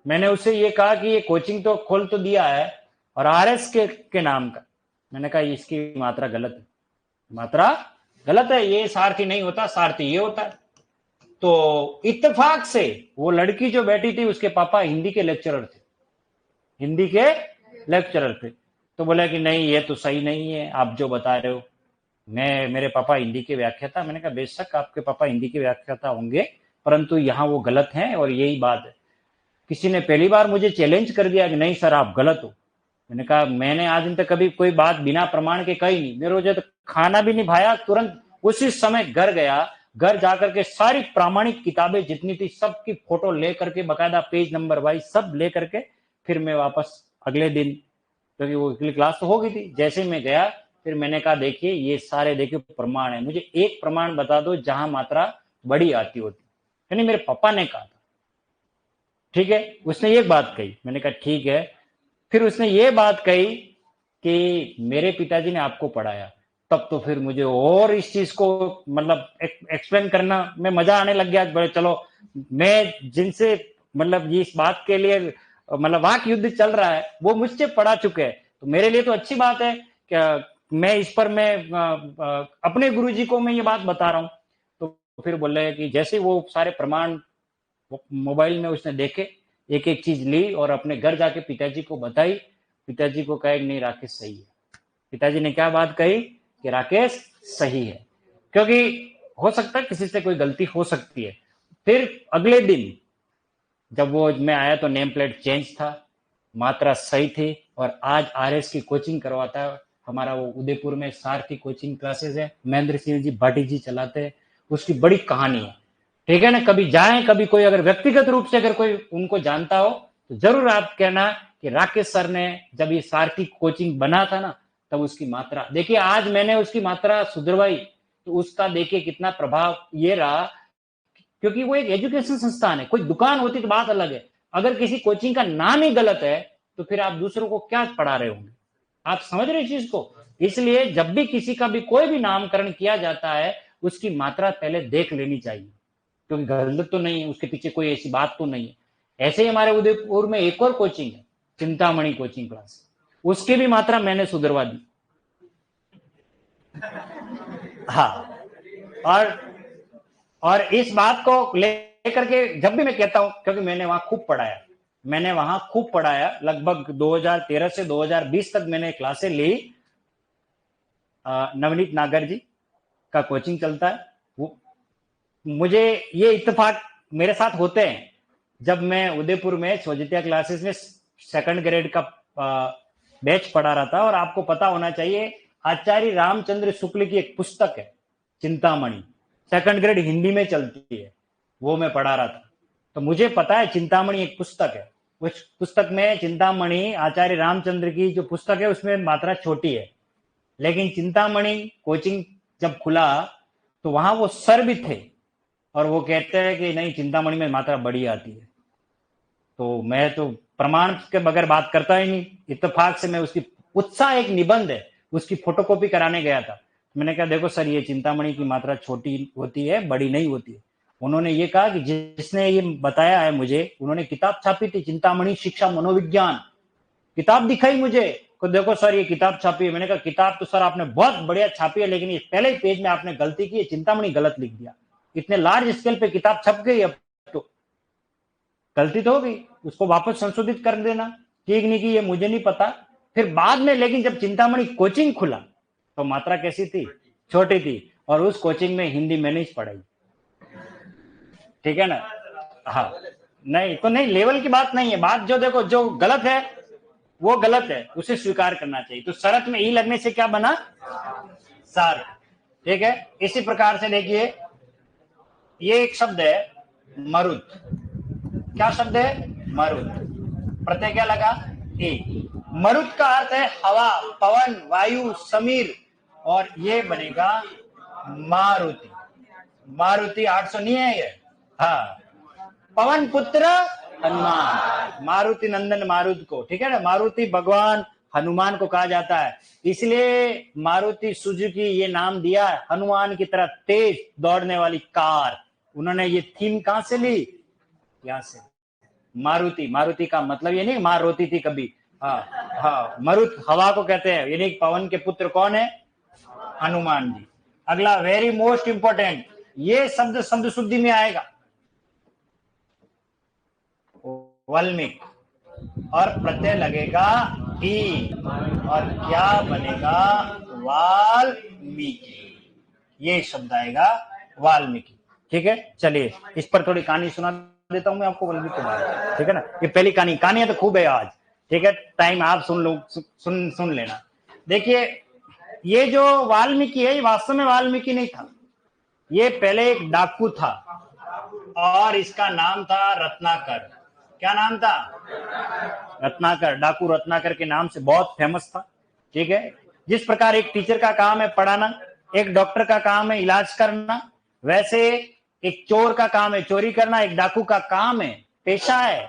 मैंने उससे ये कहा कि ये कोचिंग तो खोल तो दिया है और आरएस के नाम का। मैंने कहा इसकी मात्रा गलत है, मात्रा गलत है, ये सारथी नहीं होता, सारथी ये होता है। तो इत्तेफाक से वो लड़की जो बैठी थी उसके पापा हिंदी के लेक्चरर थे, हिंदी के लेक्चरर थे। तो बोला कि नहीं ये तो सही नहीं है आप जो बता रहे हो, मेरे पापा हिंदी के व्याख्याता। मैंने कहा बेशक आपके पापा हिंदी के व्याख्याता होंगे, परंतु यहाँ वो गलत हैं और यही बात है। किसी ने पहली बार मुझे चैलेंज कर दिया कि नहीं सर आप गलत हो। मैंने कहा मैंने आज दिन तक कभी कोई बात बिना प्रमाण के कही नहीं। मेरे मुझे तो खाना भी नहीं भाया, तुरंत उसी समय घर गया। घर जाकर के सारी प्रामाणिक किताबें जितनी थी सबकी फोटो ले करके बकायदा पेज नंबर वाइज सब ले करके फिर मैं वापस अगले दिन, क्योंकि वो अगली क्लास तो हो गई थी, जैसे मैं गया फिर मैंने कहा देखिए ये सारे देखिए प्रमाण है, मुझे एक प्रमाण बता दो जहां मात्रा बड़ी आती होती। यानी मेरे पापा ने कहा था, ठीक है। उसने ये बात कही, मैंने कहा ठीक है। फिर उसने ये बात कही कि मेरे पिताजी ने आपको पढ़ाया। तब तो फिर मुझे और इस चीज को मतलब एक्सप्लेन करना में मजा आने लग गया। बड़े चलो मैं जिनसे मतलब इस बात के लिए मतलब वाक युद्ध चल रहा है वो मुझसे पढ़ा चुके हैं, तो मेरे लिए तो अच्छी बात है कि मैं इस पर मैं अपने गुरुजी को मैं ये बात बता रहा हूँ। तो फिर बोल रहे कि जैसे वो सारे प्रमाण मोबाइल में उसने देखे, एक एक चीज ली और अपने घर जाके पिताजी को बताई। पिताजी को कहा नहीं राकेश सही है। पिताजी ने क्या बात कही कि राकेश सही है, क्योंकि हो सकता है किसी से कोई गलती हो सकती है। फिर अगले दिन जब वो मैं आया तो नेम प्लेट चेंज था, मात्रा सही थी। और आज आरएस की कोचिंग करवाता है हमारा वो उदयपुर में सारथी कोचिंग क्लासेस है, महेंद्र सिंह जी भाटी जी चलाते हैं। उसकी बड़ी कहानी है, ठीक है ना। कभी जाएं, कभी कोई अगर व्यक्तिगत रूप से अगर कोई उनको जानता हो तो जरूर आप कहना कि राकेश सर ने जब ये सारथी कोचिंग बना था ना तब उसकी मात्रा देखिए, आज मैंने उसकी मात्रा सुधरवाई तो उसका देखिए कितना प्रभाव ये रहा, क्योंकि वो एक एजुकेशन संस्थान है। कोई दुकान होती तो बात अलग है, अगर किसी कोचिंग का नाम ही गलत है तो फिर आप दूसरों को क्या पढ़ा रहे होंगे। आप समझ रहे इस चीज को। इसलिए जब भी किसी का भी कोई भी नामकरण किया जाता है उसकी मात्रा पहले देख लेनी चाहिए, क्योंकि गलत तो नहीं है, उसके पीछे कोई ऐसी बात तो नहीं है। ऐसे ही हमारे उदयपुर में एक और कोचिंग है चिंतामणि कोचिंग क्लास, उसकी भी मात्रा मैंने सुधरवा दी। हाँ, और इस बात को लेकर के जब भी मैं कहता हूं, क्योंकि मैंने वहां खूब पढ़ाया, लगभग 2013 से 2020 तक मैंने क्लासें ली। नवनीत नागर जी का कोचिंग चलता है। वो मुझे ये इत्तेफाक मेरे साथ होते हैं जब मैं उदयपुर में स्वजित्या क्लासेस में सेकंड ग्रेड का बैच पढ़ा रहा था। और आपको पता होना चाहिए आचार्य रामचंद्र शुक्ल की एक पुस्तक है चिंतामणि, सेकंड ग्रेड हिंदी में चलती है, वो मैं पढ़ा रहा था। तो मुझे पता है चिंतामणि एक पुस्तक है, उस पुस्तक में चिंतामणि आचार्य रामचंद्र की जो पुस्तक है उसमें मात्रा छोटी है। लेकिन चिंतामणि कोचिंग जब खुला तो वहां वो सर भी थे और वो कहते हैं कि नहीं चिंतामणि में मात्रा बड़ी आती है। तो मैं तो प्रमाण के बगैर बात करता ही नहीं। इत्तेफाक से मैं उसकी उत्साह एक निबंध है उसकी फोटोकॉपी कराने गया था। मैंने कहा देखो सर ये चिंतामणि की मात्रा छोटी होती है, बड़ी नहीं होती है। उन्होंने ये कहा कि जिसने ये बताया है मुझे, उन्होंने किताब छापी थी चिंतामणि शिक्षा मनोविज्ञान, किताब दिखाई मुझे को देखो सर ये किताब छापी है। मैंने कहा किताब तो सर आपने बहुत बढ़िया छापी है, लेकिन ये पहले ही पेज में आपने गलती की है, चिंतामणि गलत लिख दिया। इतने लार्ज स्केल पे किताब छप गई, अब तो गलती तो हो गई, उसको वापस संशोधित कर देना। ठीक नहीं की ये मुझे नहीं पता। फिर बाद में लेकिन जब चिंतामणि कोचिंग खुला तो मात्रा कैसी थी, छोटी थी। और उस कोचिंग में हिंदी मैंने ही पढ़ाई, ठीक है ना। हाँ नहीं तो नहीं, लेवल की बात नहीं है। बात जो देखो जो गलत है वो गलत है, उसे स्वीकार करना चाहिए। तो शरत में ई लगने से क्या बना, सार, ठीक है। इसी प्रकार से देखिए ये एक शब्द है मरुत, क्या शब्द है मरुत, प्रत्यय क्या लगा ए। मरुत का अर्थ है हवा, पवन, वायु, समीर, और ये बनेगा मारुति। मारुति 800 नहीं है ये, हाँ। पवन पुत्र हनुमान, मारुति नंदन मारुति को, ठीक है ना। मारुति भगवान हनुमान को कहा जाता है, इसलिए मारुति सुजुकी ये नाम दिया है, हनुमान की तरह तेज दौड़ने वाली कार। उन्होंने ये थीम कहां से ली, यहां से। मारुति, मारुति का मतलब ये नहीं माँ रोती थी कभी, हाँ मरुत हवा को कहते हैं, यानी पवन के पुत्र कौन है, हनुमान जी। अगला वेरी मोस्ट इंपोर्टेंट, ये शब्द शब्द शुद्धि में आएगा वाल्मीकि, और प्रत्यय लगेगा ई, और क्या बनेगा वाल्मीकि, ये शब्द आएगा वाल्मीकि, ठीक है। चलिए इस पर थोड़ी कहानी सुना देता हूं मैं आपको वाल्मीकि के बारे में, ठीक है ना। ये पहली कहानियां तो खूब है आज, ठीक है, टाइम आप सुन लो, सुन लेना। देखिए ये जो वाल्मीकि है, ये वास्तव में वाल्मीकि नहीं था, ये पहले एक डाकू था और इसका नाम था रत्नाकर। क्या नाम था? रत्नाकर। डाकू रत्नाकर के नाम से बहुत फेमस था, ठीक है। जिस प्रकार एक टीचर का काम है पढ़ाना, एक डॉक्टर का काम है इलाज करना, वैसे एक चोर का काम है चोरी करना, एक डाकू का काम है, पेशा है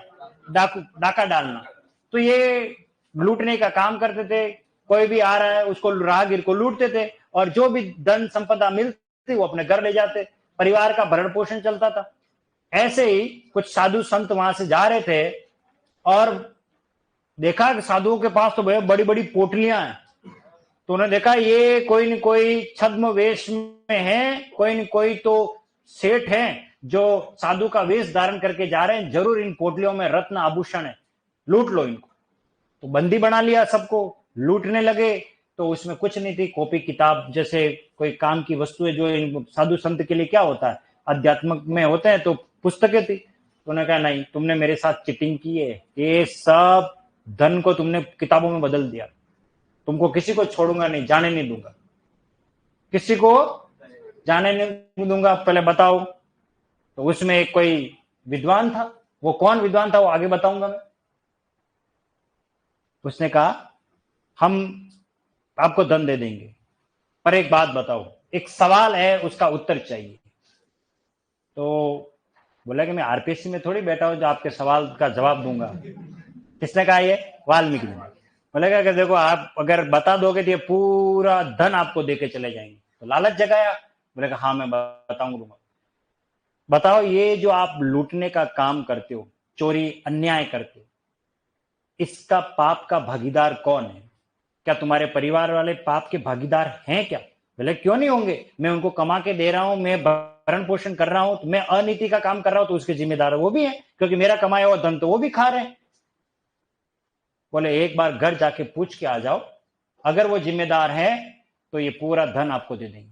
डाका डालना। तो ये लूटने का काम करते थे, कोई भी आ रहा है उसको, राहगीर को लूटते थे और जो भी धन संपदा मिलती वो अपने घर ले जाते, परिवार का भरण पोषण चलता था। ऐसे ही कुछ साधु संत वहां से जा रहे थे और देखा कि साधुओं के पास तो बड़ी बड़ी पोटलियां हैं। तो उन्होंने देखा ये कोई न कोई छद्म वेश में है, कोई न कोई तो सेठ है जो साधु का वेश धारण करके जा रहे हैं, जरूर इन पोटलियों में रत्न आभूषण है, लूट लो इनको। तो बंदी बना लिया सबको, लूटने लगे। तो उसमें कुछ नहीं थी, कॉपी किताब जैसे कोई काम की वस्तुएं जो इन साधु संत के लिए क्या होता है, अध्यात्म में होते हैं, तो पुस्तकें थी। तो उन्होंने कहा नहीं, तुमने मेरे साथ चिटिंग की है, ये सब धन को तुमने किताबों में बदल दिया, तुमको किसी को छोड़ूंगा नहीं, जाने नहीं दूंगा, किसी को जाने नहीं दूंगा, पहले बताओ। तो उसमें एक कोई विद्वान था, वो कौन विद्वान था वो आगे बताऊंगा मैं। उसने कहा हम आपको धन दे देंगे, पर एक बात बताओ, एक सवाल है उसका उत्तर चाहिए। तो बोला कि मैं आरपीएससी में थोड़ी बैठा हूं जो आपके सवाल का जवाब दूंगा। किसने कहा? ये वाल्मीकि ने। बोलेगा कि देखो आप अगर बता दोगे तो ये पूरा धन आपको देके चले जाएंगे। तो लालच जगाया, बोलेगा हाँ मैं बताऊंगा। बताओ ये जो आप लूटने का काम करते हो, चोरी अन्याय करते हो, इसका पाप का भागीदार कौन है? क्या तुम्हारे परिवार वाले पाप के भागीदार हैं क्या? बोले क्यों नहीं होंगे, मैं उनको कमा के दे रहा हूं, मैं भरण पोषण कर रहा हूं, तो मैं अनीति का काम कर रहा हूं तो उसके जिम्मेदार वो भी है, क्योंकि मेरा कमाया हुआ धन तो वो भी खा रहे हैं। बोले एक बार घर जाके पूछ के आ जाओ, अगर वो जिम्मेदार है तो ये पूरा धन आपको दे देंगे।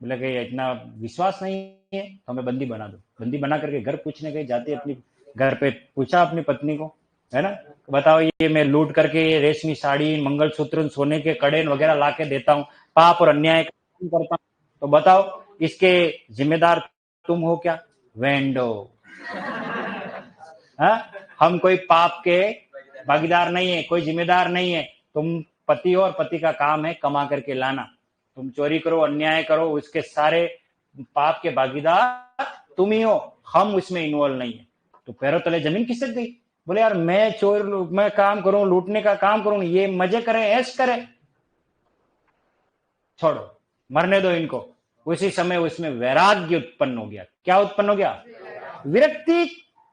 बोले कि इतना विश्वास नहीं है तो हमें बंदी बना दो। बंदी बना करके घर पूछने गए, जाते अपनी घर पे पूछा अपनी पत्नी को, है ना, बताओ ये मैं लूट करके ये रेशमी साड़ी, मंगलसूत्र, सोने के कड़े वगैरह ला के देता हूँ, पाप और अन्याय करता हूँ, तो बताओ इसके जिम्मेदार तुम हो क्या? वेंडो। हम कोई पाप के भागीदार नहीं है, कोई जिम्मेदार नहीं है। तुम पति हो और पति का काम है कमा करके लाना। तुम चोरी करो, अन्याय करो, उसके सारे पाप के भागीदार तुम ही हो, हम उसमें इन्वॉल्व नहीं है। तो पैरों तले जमीन खिसक गई। बोले यार मैं काम करूं, लूटने का काम करूं, ये मजे करें, ऐश करें, छोड़ो, मरने दो इनको। उसी समय उसमें वैराग्य उत्पन्न हो गया। क्या उत्पन्न हो गया? विरक्ति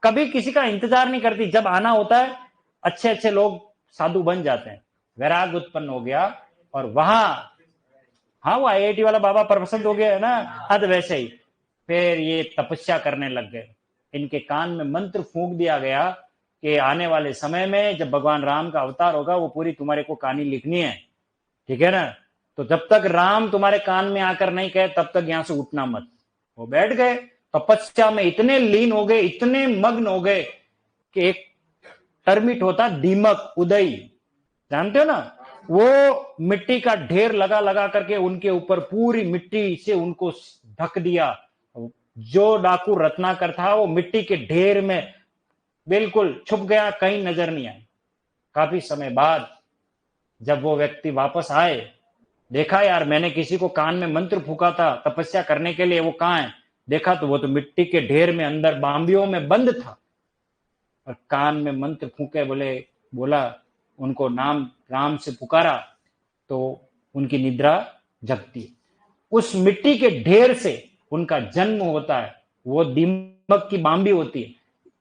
कभी किसी का इंतजार नहीं करती, जब आना होता है अच्छे अच्छे लोग साधु बन जाते हैं। वैराग्य उत्पन्न हो गया और वहां, हाँ वो आईआईटी वाला बाबा प्रसन्न हो गया है ना, हाँ तो वैसे ही फिर ये तपस्या करने लग गए। इनके कान में मंत्र फूंक दिया गया कि आने वाले समय में जब भगवान राम का अवतार होगा वो पूरी तुम्हारे को कहानी लिखनी है, ठीक है ना। तो जब तक राम तुम्हारे कान में आकर नहीं कहे तब तक यहां से उठना मत। वो बैठ गए तपस्या में, इतने लीन हो गए, इतने मग्न हो गए कि एक टर्मिट होता दीमक, उदय, जानते हो ना, वो मिट्टी का ढेर लगा लगा करके उनके ऊपर पूरी मिट्टी से उनको ढक दिया। जो डाकू रत्नाकर था वो मिट्टी के ढेर में बिल्कुल छुप गया, कहीं नजर नहीं आया। काफी समय बाद जब वो व्यक्ति वापस आए, देखा यार मैंने किसी को कान में मंत्र फूका था तपस्या करने के लिए, वो कहाँ है? देखा तो वो तो मिट्टी के ढेर में अंदर बांबियों में बंद था और कान में मंत्र फूके बोला उनको नाम राम से पुकारा तो उनकी निद्रा जगती। उस मिट्टी के ढेर से उनका जन्म होता है, वो दीमक की बांबी होती है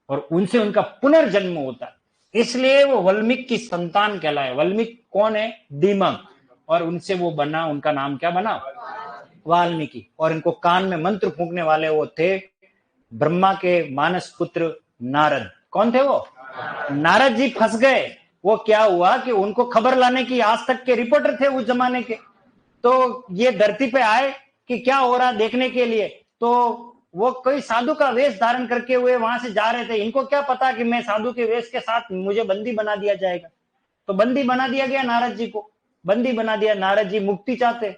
और उनसे उनका पुनर्जन्म होता है। इसलिए वो वाल्मीकि की संतान कहलाए। वाल्मीकि कौन है? दीमक, और उनसे वो बना, उनका नाम क्या बना? वाल्मीकि। और इनको कान में मंत्र फूंकने वाले वो थे ब्रह्मा के मानस पुत्र नारद। कौन थे वो? नारद जी फंस गए। वो क्या हुआ कि उनको खबर लाने की, आज तक के रिपोर्टर थे उस जमाने के, तो ये धरती पे आए कि क्या हो रहा देखने के लिए। तो वो कोई साधु का वेश धारण करके हुए वहां से जा रहे थे। इनको क्या पता कि मैं साधु के वेश के साथ मुझे बंदी बना दिया जाएगा। तो बंदी बना दिया गया नारद जी को, बंदी बना दिया। नारद जी मुक्ति चाहते,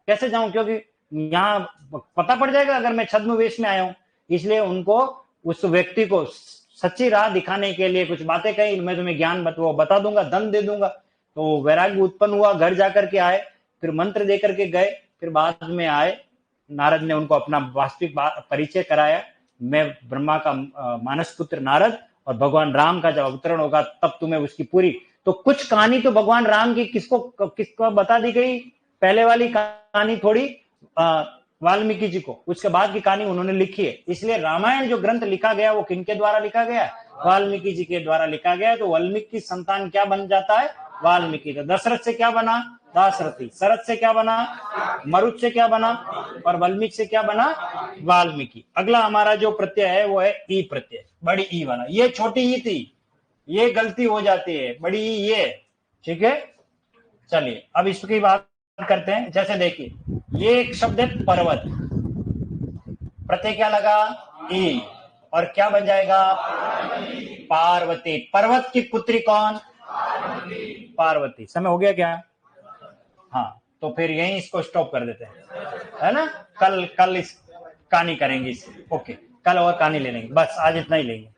कैसे जाऊं, क्योंकि यहाँ पता पड़ जाएगा अगर मैं छद्म वेश में आया हूं। इसलिए उनको उस व्यक्ति को सच्ची राह दिखाने के लिए कुछ बातें कही, मैं तुम्हें ज्ञान बता दूंगा, दंड दे दूंगा। तो वैराग्य उत्पन्न हुआ, घर जाकर के आए, फिर मंत्र दे करके गए, फिर बाद में आए। नारद ने उनको अपना वास्तविक परिचय कराया, मैं ब्रह्मा का मानस पुत्र नारद, और भगवान राम का जब अवतरण होगा तब तुम्हें उसकी पूरी। तो कुछ कहानी तो भगवान राम की किसको बता दी गई, पहले वाली कहानी थोड़ी वाल्मीकि जी को, उसके बाद की कहानी उन्होंने लिखी है। इसलिए रामायण जो ग्रंथ लिखा गया वो किनके द्वारा लिखा गया, वाल्मीकि जी के द्वारा लिखा गया। तो वाल्मीकि संतान क्या बन जाता है, वाल्मीकि। तो दशरथ से क्या बना, दाशरथी। शरद से क्या बना, मरुत से क्या बना, और वाल्मीकि से क्या बना, वाल्मीकि। अगला हमारा जो प्रत्यय है वो है ई प्रत्यय, बड़ी ई वाला। ये छोटी ई थी, ये गलती हो जाती है, बड़ी ई ये, ठीक है। चलिए अब इसकी बात करते हैं। जैसे देखिए, ये एक शब्द है पर्वत, प्रत्यय क्या लगा, ई, और क्या बन जाएगा, पार्वती। पर्वत की पुत्री कौन, पार्वती। समय हो गया क्या, हाँ, तो फिर यहीं इसको स्टॉप कर देते हैं, है ना। कल इस कहानी करेंगे इस, ओके, कल और कहानी ले लेंगे, बस आज इतना ही लेंगे।